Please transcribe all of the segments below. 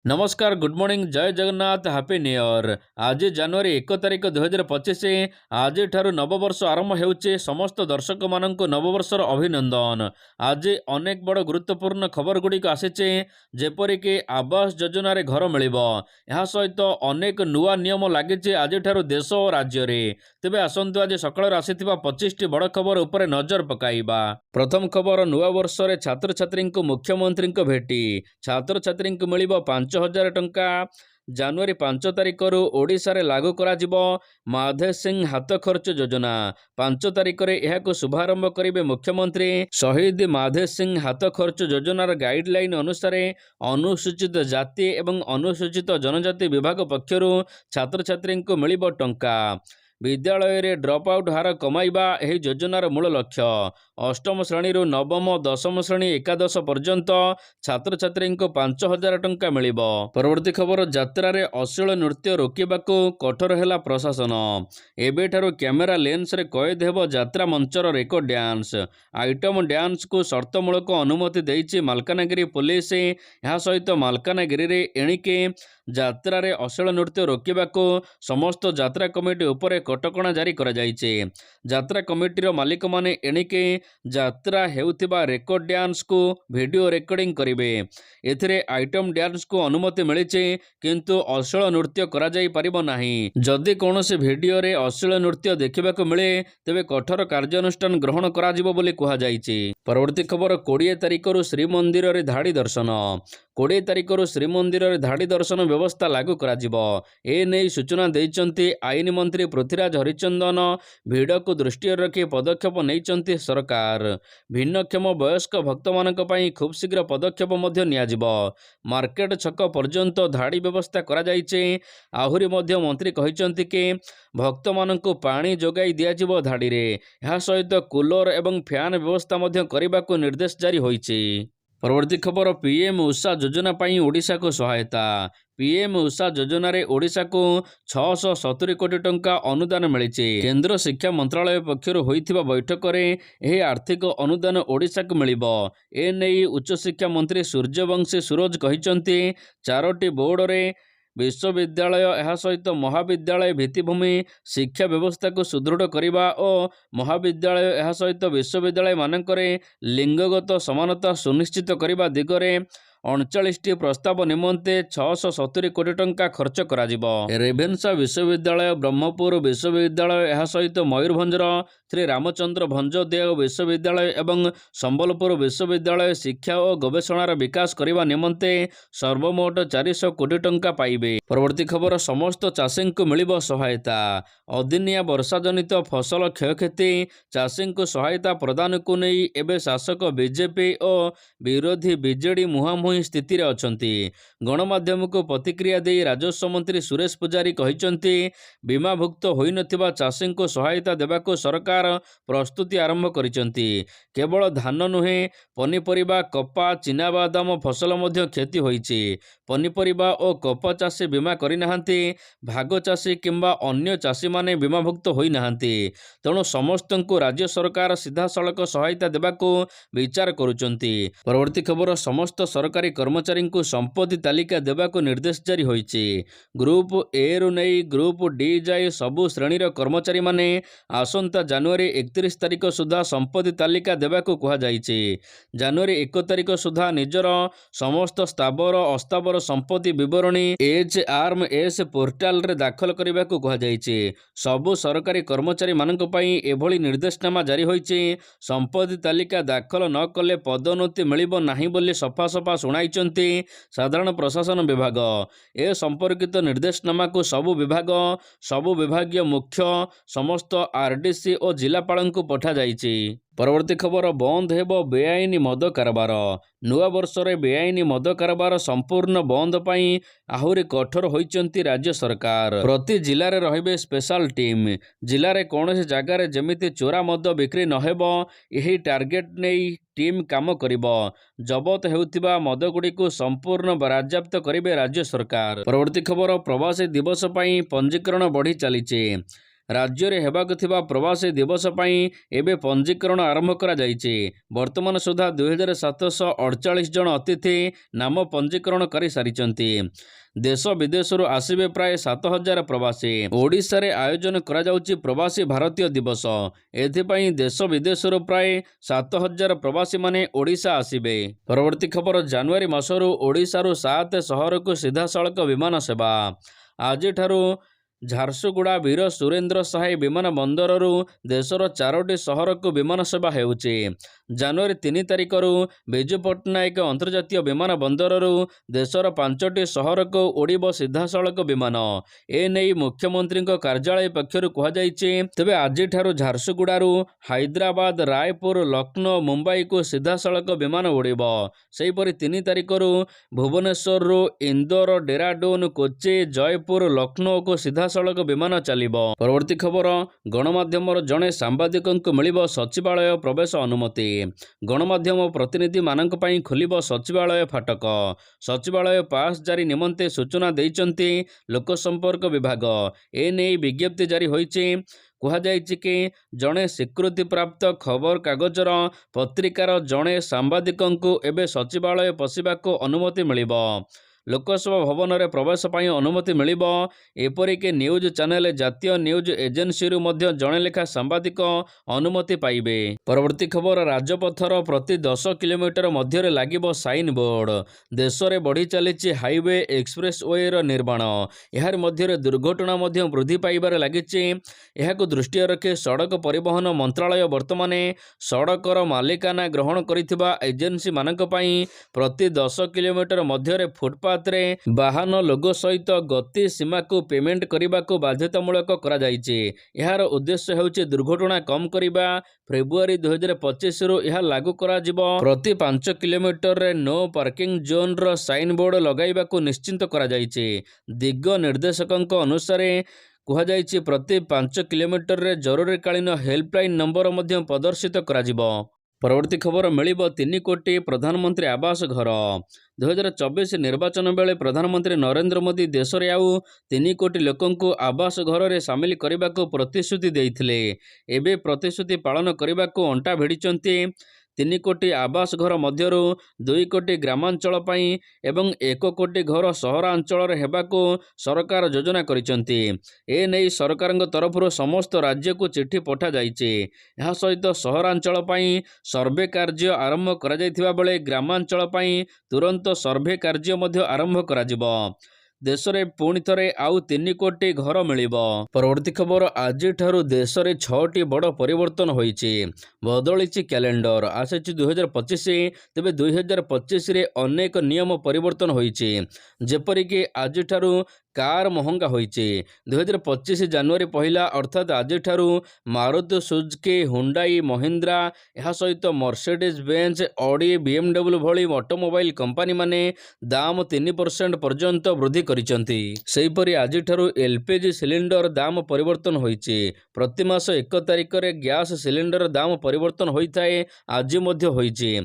नमस्कार good morning जय Jagannath happy new year. आज जनवरी 1 तारिख 2025 आज ठारू नववर्ष आरंभ होउचे। समस्त दर्शक मानक नववर्षर अभिनंदन। आज अनेक बड़ गुरुत्वपूर्ण खबर गुड़िक आसीचे, जेपरिक आवास योजना रे घर मिलिबो। यह सहित अनेक नुआ नियम लागिचे आज ठारू देश और राज्य रे। तेबे आसंतु आज सकाळ आसीथिबा 25 टी बड़ खबर उपरे नजर पकाइबा। प्रथम खबर, नुआ वर्ष रे छात्र छात्री को मुख्यमंत्री को भेटी। छात्र छात्री को मिलिबो 5,000 टंका। जनवरी 5 तारिख ओडिशा रे लागू करा जिवो माधे सिंह हाथ खर्च योजना। 5 तारिख रे एहाको शुभारंभ करिवे मुख्यमंत्री। शहीद माधे सिंह हाथ खर्च योजनार गाइडलाइन अनुसार अनुसूचित जाति एवं अनुसूचित जनजाति विभाग पक्षरु छात्र छात्री को मिलिबो टंका। विद्यालय रे ड्रप आउट हार कमाइबा एही योजनार मूल लक्ष्य। अष्टम श्रेणी नवम दशम श्रेणी एकादश पर्यंत छात्र छात्री को 5,000 टंका मिलिबो। परवर्ती खबर, यात्रा रे अश्लील नृत्य रोकिबाकू कठोर हैला प्रशासन। एबेठारू कैमेरा लेंस रे कैद हेबो यात्रा Manchar record dance. Item dance को शर्तमूलक अनुमति देइछि मालकानगिरी पुलिस। यह सहित मालकानगिरी रे एणिके यात्रा रे अश्लील नृत्य रोकिबाकू समस्त यात्रा कमिटी उपरे कटकणा जारी करा जाइछे। यात्रा कमिटीर मालिक माने एणिके यात्रा हेउथिबा रेकर्ड डांस को वीडियो रेकर्डिंग करिवे। एथिरे आइटम डांस को अनुमति मिलिছে, किंतु अश्लील नृत्य करा जाई परिबो नाही। जदि कोनोसी वीडियो रे अश्लील नृत्य देखिबाकू मिले तेबे कठोर कार्यानुष्ठान ग्रहण करा जिवो बोली कुहा जाइछे। परवर्ती खबर, 20 तारिख श्रीमंदिर रे धाड़ी दर्शन। 20 तारिख श्रीमंदिर रे धाड़ी दर्शन व्यवस्था लागू करा जिवो। ए नै सूचना दैचंती आईन मंत्री पृथ्वीराज हरिचंदन। भिड़ को दृष्टि रखी पदक्षेप नैचंती सरकार। भिन्नक्षम वयस्क भक्त मानक पई खूब शीघ्र पदक्षेप मध्य नियाजिबो। मार्केट छक पर्यंत धाड़ी व्यवस्था करा जाइछे। आहुरी मध्य मंत्री कहिचंती के भक्त मानक पानी जोगाई दियाजिबो धाड़ी रे। यह सहित कूलर एवं फैन व्यवस्था मध्य करिबाकू निर्देश जारी होइछे। परवर्ती खबर, पीएम उषा योजना पई ओडिशा को सहायता। पीएम उषा योजना रे ओडिशा को 670 कोटी टंका अनुदान मिलिছে। केंद्र शिक्षा मंत्रालय पक्षर होइथिबा बैठक रे एही आर्थिक अनुदान ओडिशा को मिलिबो। ए नै उच्च शिक्षा मंत्री सूर्यवंशी सूरज कहिचंती 4टी बोर्ड रे विश्वविद्यालय यह सहित महाविद्यालय भित्तिभूमि शिक्षा व्यवस्था को सुदृढ़ करने और महाविद्यालय यह सहित विश्वविद्यालय मानकरे लिंगगत समानता सुनिश्चित करने दिगरे 39टी प्रस्ताव निमंते 670 कोटी टंका खर्च करा जिवो। रेभेन्सा विश्वविद्यालय, ब्रह्मपुर विश्वविद्यालय यह सहित मयूरभंजर श्री रामचंद्र भंजदेव विश्वविद्यालय एवं संबलपुर विश्वविद्यालय शिक्षा और गवेषणार विकास करने निमंते सर्वमोट 400 कोटी टंका पाइबे। परवर्ती खबर, समस्त चाषी को मिलिबो सहायता। अदिनिया वर्षा जनित फसल क्षयक्षति चाषी को सहायता प्रदान को नहीं एबे शासक बीजेपी और विरोधी बीजेडी मुहांमुही स्थिति रे अछंती। गणमाध्यम को प्रतिक्रिया दे राजस्व मंत्री सुरेश पुजारी कहिचंती बीमाभुक्त होई नथिबा चाषी को सहायता देबाको सरकार प्रस्तुति आरंभ करिचंती। केवल धान नुहे पनीपरिबा, कपा, चिनाबादाम फसल मध्य क्षति होईची। पनीपरिबा और कपा चाषी बीमा करि नाहंती। भाग चाषी किंबा अन्य चाषी माने बीमाभुक्त होई नाहंती। तेणु समस्त को राज्य सरकार सीधा सड़क सहायता देबाको विचार करुचंती। परवर्ती खबर, समस्त सरकारी कर्मचारी को संपत्ति तालिका देबाको निर्देश जारी होईची। ग्रुप ए रु नहीं ग्रुप डी जाए सबु श्रेणीर कर्मचारी माने आसंता जनवरी 31 तारिख सुधा संपत्ति तालिका देबाको कुहा जाईची। जनवरी 1 तारिख सुधा निजर समस्त स्थावर अस्तावर संपत्ति विवरणी HRMS पोर्टाल रे दाखल करबाको कुहा जाईची। सबु सरकारी कर्मचारी मानक पई एभली निर्देशनामा जारी होईची। संपत्ति तालिका दाखल न कले पदोन्नति मिलिबो नाही बोली सफा सफा शुणाइचंती साधारण प्रशासन विभाग। ए संपर्कित निर्देशनामा को सबु विभाग, सबु विभागीय मुख्य, समस्त आरडीसी और जिलापाल को पठा जाइछि। परवर्ती खबर, बंद हेबो बेआईनी मद कारबार। नुआ वर्ष रे बेआईनी मद कारबार संपूर्ण बंद पई आहुरी कठोर होइचंती राज्य सरकार। प्रति जिले रे रहिबे स्पेशल टीम। जिले रे कोनोसी जगह रे जेमिति चोरा मद बिक्री न हेबो एही टार्गेट नेई टीम काम करिबो। जबत हेउथिबा मद गुडी को संपूर्ण बाराजाप्त करिवे राज्य सरकार। परवर्ती खबर, प्रवासी दिवस पई पंजीकरण बढ़ी चलीचे। राज्य हेबाकु थिबा प्रवासी दिवस पई एबे पंजीकरण आरंभ करा जायछि। वर्तमान सुधा 2748 जन अतिथि नाम पंजीकरण करि सारिचंती। देश विदेशरू आसिबे प्राय 7000 प्रवासी। ओडिशा रे आयोजन करा जाउछि प्रवासी भारतीय दिवस। एथिपाई देश विदेशरू प्राय 7000 प्रवासी माने ओडिशा आसिबे। परवर्ती खबर जनवरी मासरू ओडिशारू 7 सहरकू सीधा सड़क विमान सेवा। आज ठारू झारसुगुड़ा वीर सुरेंद्र साहे विमान बंदररू देशर 4टी सहरकू विमान सेवा हेउछि। जनवरी 3 तारिखरू बिजु पट्टनायक अंतर्जातीय विमान बंदररू देशर 5टी सहरकू उड़िब सीधा सड़क विमान। एने मुख्यमंत्री कार्यालय पक्षरु कहा जायछि। तेबे आज ठारू झारसुगुड़ारू हैदराबाद, रायपुर, लखनऊ, मुंबई को सीधा सड़क विमान उड़िब। सेहीपरि 3 तारिखरू भुवनेश्वररू इंदौर, डेराडून, कोच्चि, जयपुर, लखनऊ को सीधा सड़क विमान चलिबो। परवर्ती खबर गणमाध्यमर जणे सांबादिकଙ୍କୁ मिलिबो सचिवालय प्रवेश अनुमति। गणमाध्यम प्रतिनिधि मानक पई खुलिबो सचिवालय फाटक। सचिवालय पास जारी निमंते सूचना देइचंती लोक संपर्क विभाग। एने विज्ञप्ति जारी होईछि। कुहाଯାଇଛି कि जणे स्वीकृति प्राप्त खबर कागजर पत्रिकार जणे सांबादिकଙ୍କୁ एबे सचिवालय पशिबाको अनुमति मिलिबो। लोकसभा भवन में प्रवेश पाई अनुमति मिलिबो। एपरिक न्यूज चैनल जातीय न्यूज एजेंसी मध्य जणे लेखा सांबादिक अनुमति पाइबे। परवर्ती खबर राजपथर प्रति 10 किलोमीटर मध्य लागिबो साइन बोर्ड। देश में बढ़ी चली हाईवे एक्सप्रेस वे निर्माण। यार मध्य दुर्घटना मध्य वृद्धि पाइबार लागिछि। एहाकु दृष्टि रखी सड़क परिवहन मंत्रालय वर्तमान सड़कर मालिकाना ग्रहण करिथिबा एजेंसी मानक पई प्रति 10 किलोमीटर मध्य फुटपाथ रे वाहन लोगो सहित गति सीमा को पेमेंट करने को बाध्यतामूलक करा जायछि। यार उद्देश्य हेउछि दुर्घटना कम करिबा। फेब्रुआरी 2025 रु यह लागू करा जिवो। प्रति 5 किलोमीटर रे नो पार्किंग जोन रो साइन बोर्ड लगाइबा को निश्चित करा जायछि। दिग निर्देशकଙ୍କ अनुसार कुहाଯାଇଛି प्रति 5 किलोमीटर रे जरूरीकालीन हेल्पलाइन नंबर मध्य प्रदर्शित करा जिवो। परवर्ती खबर मिलिबो 3 कोटी प्रधानमंत्री आवास घर। 2024 निर्वाचन बेले प्रधानमंत्री नरेंद्र मोदी देश रे आउ 3 कोटी लोकंकु आवास घर रे शामिल करने को प्रतिश्रुति देइथिले। एबे प्रतिश्रुति पालन करने को अंटा भिड़िचंती। 3 कोटी आवास घर मध्यरू 2 कोटी ग्रामांचल पई एवं 1 कोटी घर सहरांचल रे हेबाको सरकार योजना करिसंती। ए नै सरकारक तरफରୁ समस्त राज्य को चिठी पठा जाइछे। ଏହା सहित सहरांचल पई सर्वे कार्य आरंभ करा जायथिबा बेले ग्रामांचल पई तुरंत सर्वे कार्य मध्य आरंभ करा जिवो। देश में पुणी थे आउ 3 कोटी घर मिलिबो। परवर्ती खबर आज ठारू देश में 6टी बड़ परिवर्तन होईछि। बदलिछि कैलेंडर आसिछि 2025। तेबे 2025 रे अनेक नियम परिवर्तन होईछि। जेपरिक आज ठारू कार महंगा होईछि। 2025 जनवरी पहला अर्थात आज ठारू मारुति सुजुकी, हुंडाई, महिंद्रा यह सहित मर्सिडीज बेंज, ऑडी, बीएमडब्ल्यू भली ऑटोमोबाइल कंपनी माने दाम 3% पर्यंत वृद्धि करिसंती। सेहीपरि आज ठारू एलपीजी सिलिंडर दाम परिवर्तन होईछि। प्रति मास 1 तारिख रे गैस सिलिंडर दाम परिवर्तन होइथाए। आज मध्य होईछि।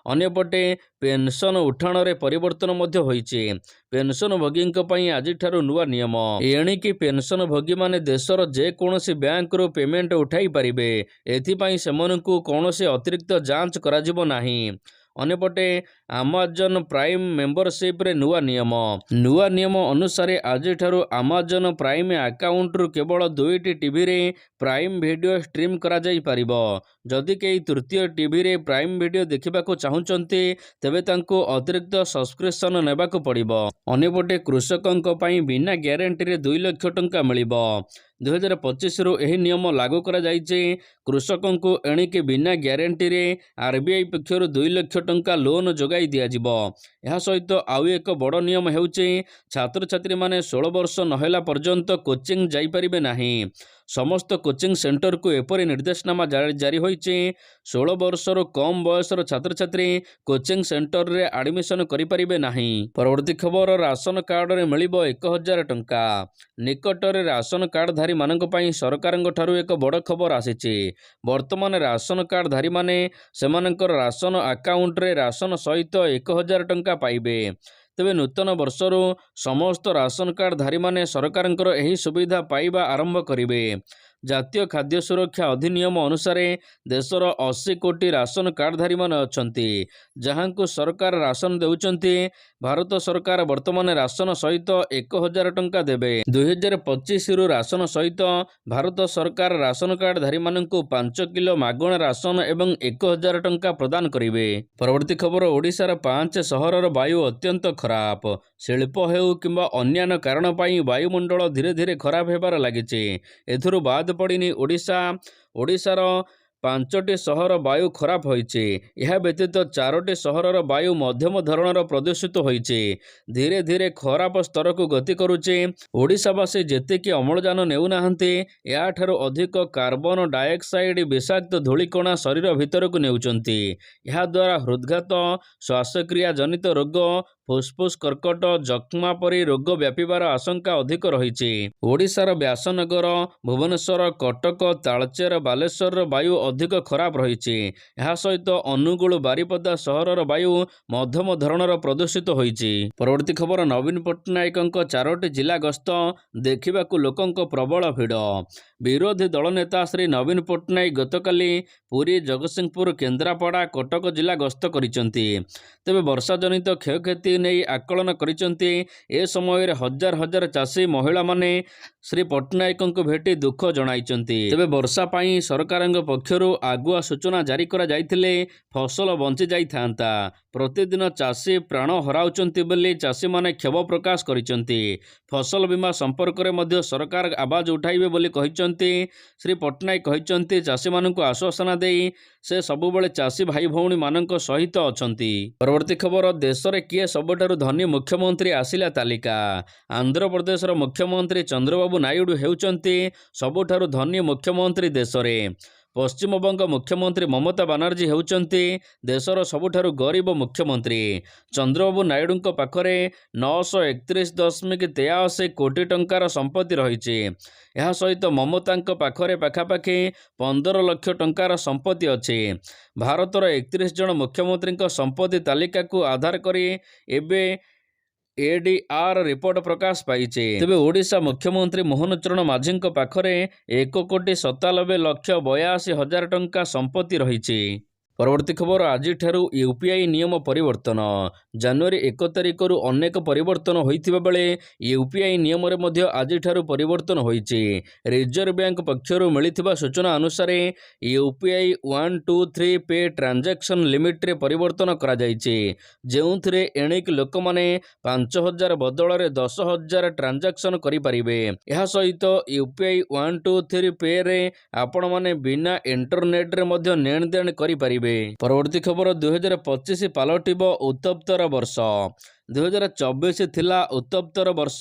अन्यपटे पेंशन उठाण रे परिवर्तन मध्य होईछि। पेंशन भोगी पई आज ठारू नुआ नियम। एणिकी पेंशन भोगी माने देशर जे कोनोसी बैंक रो पेमेंट उठाई पारिबे। एथिपाई सेमनकु कोनोसी अतिरिक्त जांच कराजिबो नाही। अन्यपटे आमाजन प्राइम मेंबरशिप रे नुआ नियम अनुसार आज ठारू आमाजन प्राइम अकाउंट रु केवल 2टी टीवी रे प्राइम वीडियो स्ट्रीम करा जाई पारिबो। जदि केही तृतीय टीवी रे प्राइम वीडियो देखिबा को चाहुचंती तेबे तांको अतिरिक्त सब्सक्रिप्शन नेबाको पड़िबो। अन्यपटे कृषकंक पई बिना ग्यारंटी रे 2 लाख टंका मिलिबो। 2025 रु एही नियम लागू करा जायछि। कृषकंकु एणिके बिना ग्यारंटी रे आरबीआई पक्षरु 2 लाख टंका लोन जोगाई दिया जिवो। यह सहित आउ एक बड़ नियम हेउछि छात्र छात्री माने 16 वर्ष नहेला पर्यंत कोचिंग जाई परिबे नाही। समस्त कोचिंग सेंटर को एपरी निर्देशनामा जारी होईछि। 16 वर्षर कम बयसर छात्र छात्री कोचिंग सेंटर रे एडमिशन करि परिबे नाही। परवर्ती खबर राशन कार्ड रे मिलिबो 1000 टंका। निकट रे राशन कार्ड धारी मानक पई सरकारक ठारू एक बड़ खबर आसीछि। वर्तमान राशन कार्ड धारी माने सेमानकर राशन अकाउंट रे राशन सहित 1000 टंका पाइबे। तेबे नूतन वर्षर समस्त राशन कार्ड धारी माने सरकारंकर एही सुविधा पाइबा आरंभ करिवे। ଜାତୀୟ ଖାଦ୍ୟ ସୁରକ୍ଷା ଅଧିନିୟମ ଅନୁସାରେ ଦେଶର 80 କୋଟି ରାସନ କାର୍ଡଧାରୀମାନେ ଅଛନ୍ତି, ଯାହାଙ୍କୁ ସରକାର ରାସନ ଦେଉଛନ୍ତି। ଭାରତ ସରକାର ବର୍ତ୍ତମାନ ରାସନ ସହିତ 1000 ଟଙ୍କା ଦେବେ। 2025ରୁ ରାସନ ସହିତ ଭାରତ ସରକାର ରାସନ କାର୍ଡଧାରୀମାନଙ୍କୁ 5 କିଲୋ ମାଗଣା ରାସନ ଏବଂ 1000 ଟଙ୍କା ପ୍ରଦାନ କରିବେ। ପରବର୍ତ୍ତୀ ଖବର, ଓଡ଼ିଶାର 5 ସହରର ବାୟୁ ଅତ୍ୟନ୍ତ ଖରାପ। ଶିଳ୍ପ ହେଉ କିମ୍ବା ଅନ୍ୟାନ୍ୟ କାରଣ ପାଇଁ ବାୟୁମଣ୍ଡଳ ଧୀରେ ଧୀରେ ଖରାପ ହେବାରେ ଲାଗିଛି। ଏଥିରୁ ବାଦ ପଡ଼ିନି ଓଡ଼ିଶାର 5ଟି ସହର ବାୟୁ ଖରାପ ହୋଇଛି। ଏହା ବ୍ୟତୀତ 4ଟି ସହରର ବାୟୁ ମଧ୍ୟମ ଧରଣର ପ୍ରଦୂଷିତ ହୋଇଛି, ଧୀରେ ଧୀରେ ଖରାପ ସ୍ତରକୁ ଗତି କରୁଛି। ଓଡ଼ିଶାବାସୀ ଯେତିକି ଅମ୍ଳଜାନ ନେଉନାହାନ୍ତି, ଏହାଠାରୁ ଅଧିକ କାର୍ବନ ଡାଇଅକ୍ସାଇଡ୍ ବିଷାକ୍ତ ଧୂଳିକଣା ଶରୀର ଭିତରକୁ ନେଉଛନ୍ତି। ଏହାଦ୍ୱାରା ହୃଦ୍ଘାତ, ଶ୍ୱାସକ୍ରିୟା ଜନିତ ରୋଗ, ଫୁସ୍ଫୁସ୍ କର୍କଟ, ଯକ୍ଷ୍ମା ପରି ରୋଗ ବ୍ୟାପିବାର ଆଶଙ୍କା ଅଧିକ ରହିଛି। ଓଡ଼ିଶାର ବ୍ୟାସନଗର, ଭୁବନେଶ୍ୱର, କଟକ, ତାଳଚେର, ବାଲେଶ୍ୱରର ବାୟୁ ଅଧିକ ଖରାପ ରହିଛି। ଏହା ସହିତ ଅନୁଗୁଳ, ବାରିପଦା ସହରର ବାୟୁ ମଧ୍ୟମ ଧରଣର ପ୍ରଦୂଷିତ ହୋଇଛି। ପରବର୍ତ୍ତୀ ଖବର, ନବୀନ ପଟ୍ଟନାୟକଙ୍କ 4ଟି ଜିଲ୍ଲା ଗସ୍ତ, ଦେଖିବାକୁ ଲୋକଙ୍କ ପ୍ରବଳ ଭିଡ଼। ବିରୋଧୀ ଦଳ ନେତା ଶ୍ରୀ ନବୀନ ପଟ୍ଟନାୟକ ଗତକାଲି ପୁରୀ, ଜଗତସିଂହପୁର, କେନ୍ଦ୍ରାପଡ଼ା, କଟକ ଜିଲ୍ଲା ଗସ୍ତ କରିଛନ୍ତି। ତେବେ ବର୍ଷା ଜନିତ କ୍ଷୟକ୍ଷତି ନେଇ ଆକଳନ କରିଛନ୍ତି। ଏ ସମୟରେ ହଜାର ହଜାର ଚାଷୀ ମହିଳାମାନେ ଶ୍ରୀ ପଟ୍ଟନାୟକଙ୍କୁ ଭେଟି ଦୁଃଖ ଜଣାଇଛନ୍ତି। ତେବେ ବର୍ଷା ପାଇଁ ସରକାରଙ୍କ ପକ୍ଷରୁ ଆଗୁଆ ସୂଚନା ଜାରି କରାଯାଇଥିଲେ ଫସଲ ବଞ୍ଚି ଯାଇଥାନ୍ତା। ପ୍ରତିଦିନ ଚାଷୀ ପ୍ରାଣ ହରାଉଛନ୍ତି ବୋଲି ଚାଷୀମାନେ କ୍ଷୋଭ ପ୍ରକାଶ କରିଛନ୍ତି। ଫସଲ ବୀମା ସମ୍ପର୍କରେ ମଧ୍ୟ ସରକାର ଆବାଜ ଉଠାଇବେ ବୋଲି କହିଛନ୍ତି। ଶ୍ରୀ ପଟ୍ଟନାୟକ କହିଛନ୍ତି, ଚାଷୀମାନଙ୍କୁ ଆଶ୍ୱାସନା ଦେଇ ସେ ସବୁବେଳେ ଚାଷୀ ଭାଇ ଭଉଣୀମାନଙ୍କ ସହିତ ଅଛନ୍ତି। ପରବର୍ତ୍ତୀ ଖବର, ଦେଶରେ କିଏ ସବୁଠାରୁ ଧନୀ ମୁଖ୍ୟମନ୍ତ୍ରୀ ଆସିଲା ତାଲିକା। ଆନ୍ଧ୍ରପ୍ରଦେଶର ମୁଖ୍ୟମନ୍ତ୍ରୀ ଚନ୍ଦ୍ରବାବୁ ନାଇଡୁ ହେଉଛନ୍ତି ସବୁଠାରୁ ଧନୀ ମୁଖ୍ୟମନ୍ତ୍ରୀ ଦେଶରେ। ପଶ୍ଚିମବଙ୍ଗ ମୁଖ୍ୟମନ୍ତ୍ରୀ ମମତା ବାନାର୍ଜୀ ହେଉଛନ୍ତି ଦେଶର ସବୁଠାରୁ ଗରିବ ମୁଖ୍ୟମନ୍ତ୍ରୀ। ଚନ୍ଦ୍ରବାବୁ ନାଇଡୁଙ୍କ ପାଖରେ 931.83 କୋଟି ଟଙ୍କାର ସମ୍ପତ୍ତି ରହିଛି। ଏହା ସହିତ ମମତାଙ୍କ ପାଖରେ ପାଖାପାଖି 15 ଲକ୍ଷ ଟଙ୍କାର ସମ୍ପତ୍ତି ଅଛି। ଭାରତର 31 ଜଣ ମୁଖ୍ୟମନ୍ତ୍ରୀଙ୍କ ସମ୍ପତ୍ତି ତାଲିକାକୁ ଆଧାର କରି ଏବେ ADR ରିପୋର୍ଟ ପ୍ରକାଶ ପାଇଛି। ତେବେ ଓଡ଼ିଶା ମୁଖ୍ୟମନ୍ତ୍ରୀ ମୋହନ ଚରଣ ମାଝୀଙ୍କ ପାଖରେ 1,97,82,000 ଟଙ୍କା ସମ୍ପତ୍ତି ରହିଛି। ପରବର୍ତ୍ତୀ ଖବର, ଆଜିଠାରୁ UPI ନିୟମ ପରିବର୍ତ୍ତନ। ଜାନୁଆରୀ 1 ତାରିଖରୁ ଅନେକ ପରିବର୍ତ୍ତନ ହୋଇଥିବା ବେଳେ UPI ନିୟମରେ ମଧ୍ୟ ଆଜିଠାରୁ ପରିବର୍ତ୍ତନ ହୋଇଛି। ରିଜର୍ଭ ବ୍ୟାଙ୍କ ପକ୍ଷରୁ ମିଳିଥିବା ସୂଚନା ଅନୁସାରେ UPI 123 ପେ ଟ୍ରାଞ୍ଜାକ୍ସନ୍ ଲିମିଟ୍ରେ ପରିବର୍ତ୍ତନ କରାଯାଇଛି, ଯେଉଁଥିରେ ଏଣିକି ଲୋକମାନେ 5,000 ବଦଳରେ 10,000 ଟ୍ରାଞ୍ଜାକ୍ସନ୍ କରିପାରିବେ। ଏହା ସହିତ UPI 123 ପେରେ ଆପଣମାନେ ବିନା ଇଣ୍ଟରନେଟ୍ରେ ମଧ୍ୟ ନେଣଦେଣ କରିପାରିବେ। ପରବର୍ତ୍ତୀ ଖବର, 2025 ପାଲଟିବ ଉତ୍ତପ୍ତର ବର୍ଷ। 2024 ଥିଲା ଉତ୍ତପ୍ତର ବର୍ଷ।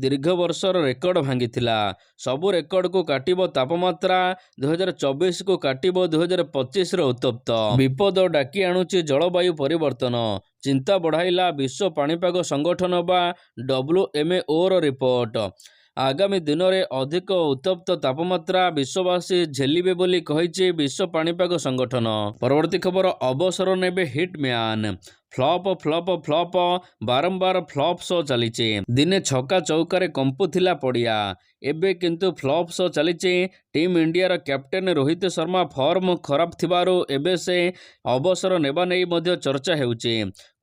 ଦୀର୍ଘ ବର୍ଷର ରେକର୍ଡ ଭାଙ୍ଗିଥିଲା। ସବୁ ରେକର୍ଡକୁ କାଟିବ ତାପମାତ୍ରା। 2024କୁ କାଟିବ 2025ର ଉତ୍ତପ୍ତ। ବିପଦ ଡାକି ଆଣୁଛି ଜଳବାୟୁ ପରିବର୍ତ୍ତନ। ଚିନ୍ତା ବଢ଼ାଇଲା ବିଶ୍ୱ ପାଣିପାଗ ସଂଗଠନ ବା WMOର ରିପୋର୍ଟ। ଆଗାମୀ ଦିନରେ ଅଧିକ ଉତ୍ତପ୍ତ ତାପମାତ୍ରା ବିଶ୍ୱବାସୀ ଝେଲିବେ ବୋଲି କହିଛି ବିଶ୍ୱ ପାଣିପାଗ ସଂଗଠନ। ପରବର୍ତ୍ତୀ ଖବର, ଅବସର ନେବେ ହିଟ୍ ମ୍ୟାନ୍। ଫ୍ଲପ ବାରମ୍ବାର ଫ୍ଲପ୍ ଶୋ ଚାଲିଛି। ଦିନେ ଛକା ଚୌକାରେ କମ୍ପୁଥିଲା ପଡ଼ିଆ, ଏବେ କିନ୍ତୁ ଫ୍ଲପ୍ ଶୋ ଚାଲିଛି। ଟିମ୍ ଇଣ୍ଡିଆର କ୍ୟାପ୍ଟେନ୍ ରୋହିତ ଶର୍ମା ଫର୍ମ ଖରାପ ଥିବାରୁ ଏବେ ସେ ଅବସର ନେବା ନେଇ ମଧ୍ୟ ଚର୍ଚ୍ଚା ହେଉଛି।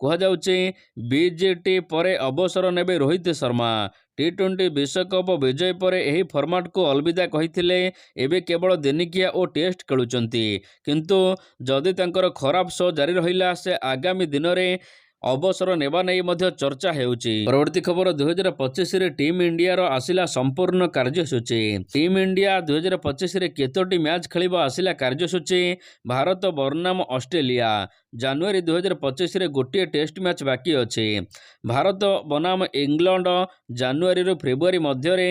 କୁହାଯାଉଛି BGT ପରେ ଅବସର ନେବେ ରୋହିତ ଶର୍ମା। T20 ବିଶ୍ୱକପ ବିଜୟ ପରେ ଏହି ଫର୍ମାଟକୁ ଅଲବିଦା କହିଥିଲେ। ଏବେ କେବଳ ଦିନିକିଆ ଓ ଟେଷ୍ଟ ଖେଳୁଛନ୍ତି। କିନ୍ତୁ ଯଦି ତାଙ୍କର ଖରାପ ଶୋ ଜାରି ରହିଲା, ସେ ଆଗାମୀ ଦିନରେ ଅବସର ନେବା ନେଇ ମଧ୍ୟ ଚର୍ଚ୍ଚା ହେଉଛି। ପରବର୍ତ୍ତୀ ଖବର, 2025ରେ ଟିମ୍ ଇଣ୍ଡିଆର ଆସିଲା ସମ୍ପୂର୍ଣ୍ଣ କାର୍ଯ୍ୟସୂଚୀ। ଟିମ୍ ଇଣ୍ଡିଆ 2025ରେ କେତୋଟି ମ୍ୟାଚ୍ ଖେଳିବ ଆସିଲା କାର୍ଯ୍ୟସୂଚୀ। ଭାରତ ବନାମ ଅଷ୍ଟ୍ରେଲିଆ। ଜାନୁଆରୀ 2025ରେ ଗୋଟିଏ ଟେଷ୍ଟ ମ୍ୟାଚ୍ ବାକି ଅଛି। ଭାରତ ବନାମ ଇଂଲଣ୍ଡ ଜାନୁଆରୀରୁ ଫେବୃଆରୀ ମଧ୍ୟରେ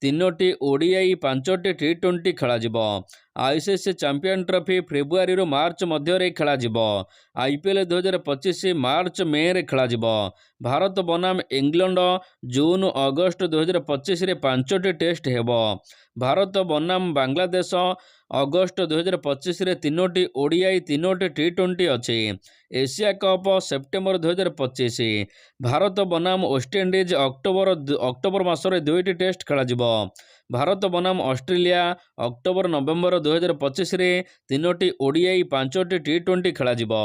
3ଟି ODI, 5ଟି T20 ଖେଳାଯିବ। ICC ଚାମ୍ପିୟନ୍ ଟ୍ରଫି ଫେବୃଆରୀରୁ ମାର୍ଚ୍ଚ ମଧ୍ୟରେ ଖେଳାଯିବ। IPL 2025 ମାର୍ଚ୍ଚ-ମେରେ ଖେଳାଯିବ। ଭାରତ ବନାମ ଇଂଲଣ୍ଡ ଜୁନ୍ ଅଗଷ୍ଟ 2025ରେ 5ଟି ଟେଷ୍ଟ ହେବ। ଭାରତ ବନାମ ବାଂଲାଦେଶ ଅଗଷ୍ଟ 2025ରେ 3ଟି ODI, 3ଟି T20 ଅଛି। Asia cup September 2025। ଭାରତ ବନାମ ୱେଷ୍ଟଇଣ୍ଡିଜ ଅକ୍ଟୋବର ମାସରେ 2ଟି ଟେଷ୍ଟ ଖେଳାଯିବ। ଭାରତ ବନାମ ଅଷ୍ଟ୍ରେଲିଆ ଅକ୍ଟୋବର ନଭେମ୍ବର 2025ରେ 3ଟି ODI 5ଟି T20 ଖେଳାଯିବ।